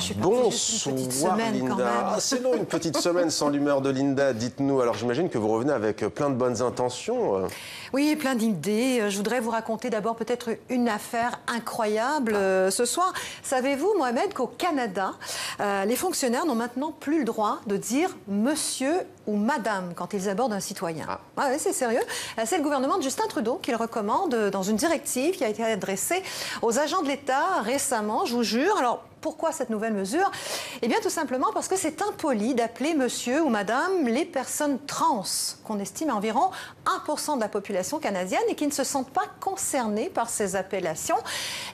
je suis partie juste une petite semaine, Linda. quand même. Ah, c'est long, une petite semaine sans l'humeur de Linda. Dites-nous, alors j'imagine que vous revenez avec plein de bonnes intentions. Oui, plein d'idées. Je voudrais vous raconter d'abord peut-être une affaire incroyable ce soir. Savez-vous, Mohamed, qu'au Canada, les fonctionnaires n'ont maintenant plus le droit de dire monsieur ou madame quand ils abordent un citoyen. Ah oui, c'est sérieux. C'est le gouvernement de Justin Trudeau qui le recommande dans une directive qui a été adressée aux agents de l'État récemment, je vous jure. Alors, pourquoi cette nouvelle mesure? Eh bien, tout simplement parce que c'est impoli d'appeler monsieur ou madame les personnes trans, qu'on estime à environ 1% de la population canadienne et qui ne se sentent pas concernées par ces appellations.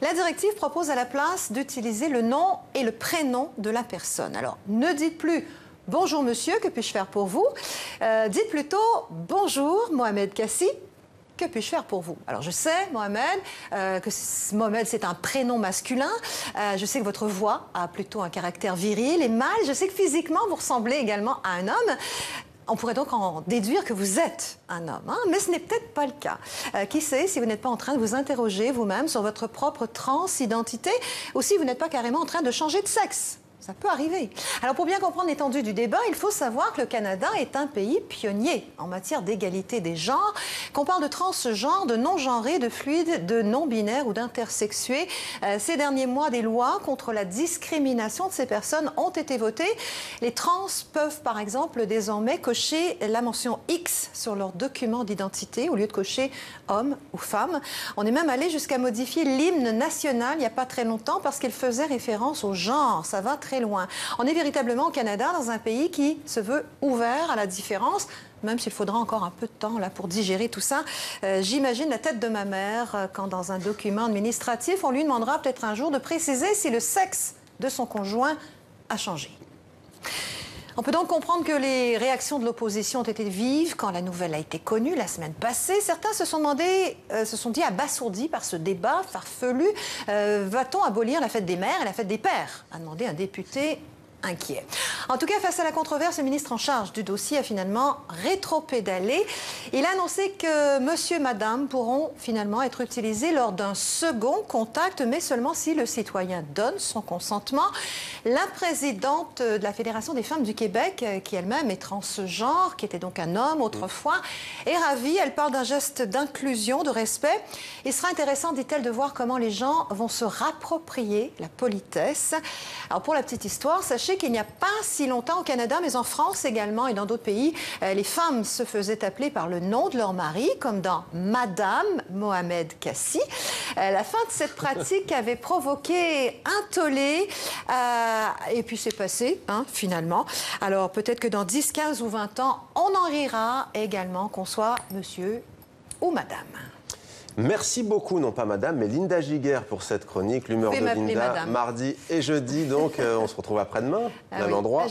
La directive propose à la place d'utiliser le nom et le prénom de la personne. Alors, ne dites plus « Bonjour monsieur, que puis-je faire pour vous ?» Dites plutôt « Bonjour Mohamed Kassi. Que puis-je faire pour vous ?» Alors, je sais, Mohamed, que Mohamed, c'est un prénom masculin. Je sais que votre voix a plutôt un caractère viril et mâle. Je sais que physiquement, vous ressemblez également à un homme. On pourrait donc en déduire que vous êtes un homme, hein? Mais ce n'est peut-être pas le cas. Qui sait si vous n'êtes pas en train de vous interroger vous-même sur votre propre transidentité ou si vous n'êtes pas carrément en train de changer de sexe. Ça peut arriver. Alors, pour bien comprendre l'étendue du débat, il faut savoir que le Canada est un pays pionnier en matière d'égalité des genres. Qu'on parle de transgenres, de non-genrés, de fluides, de non-binaires ou d'intersexués. Ces derniers mois, des lois contre la discrimination de ces personnes ont été votées. Les trans peuvent, par exemple, désormais cocher la mention X sur leur document d'identité au lieu de cocher homme ou femme. On est même allé jusqu'à modifier l'hymne national il n'y a pas très longtemps parce qu'il faisait référence au genre. Ça va très loin. On est véritablement au Canada, dans un pays qui se veut ouvert à la différence, même s'il faudra encore un peu de temps là, pour digérer tout ça. J'imagine la tête de ma mère quand, dans un document administratif, on lui demandera peut-être un jour de préciser si le sexe de son conjoint a changé. On peut donc comprendre que les réactions de l'opposition ont été vives quand la nouvelle a été connue la semaine passée. Certains se sont dit abasourdis par ce débat farfelu. Va-t-on abolir la fête des mères et la fête des pères? A demandé un député inquiet. En tout cas, face à la controverse, le ministre en charge du dossier a finalement rétropédalé. Il a annoncé que monsieur, madame pourront finalement être utilisés lors d'un second contact, mais seulement si le citoyen donne son consentement. La présidente de la Fédération des femmes du Québec, qui elle-même est transgenre, qui était donc un homme autrefois, est ravie. Elle parle d'un geste d'inclusion, de respect. Il sera intéressant, dit-elle, de voir comment les gens vont se rapproprier la politesse. Alors, pour la petite histoire, sachez qu'il n'y a pas si longtemps au Canada, mais en France également et dans d'autres pays, les femmes se faisaient appeler par le nom de leur mari, comme dans Madame Mohamed Kassi. La fin de cette pratique avait provoqué un tollé, et puis c'est passé, hein, finalement. Alors peut-être que dans 10, 15 ou 20 ans, on en rira également, qu'on soit monsieur ou madame. Merci beaucoup, non pas madame, mais Linda Giguère pour cette chronique, l'humeur de Linda, madame. Mardi et jeudi, donc on se retrouve après-demain, même endroit.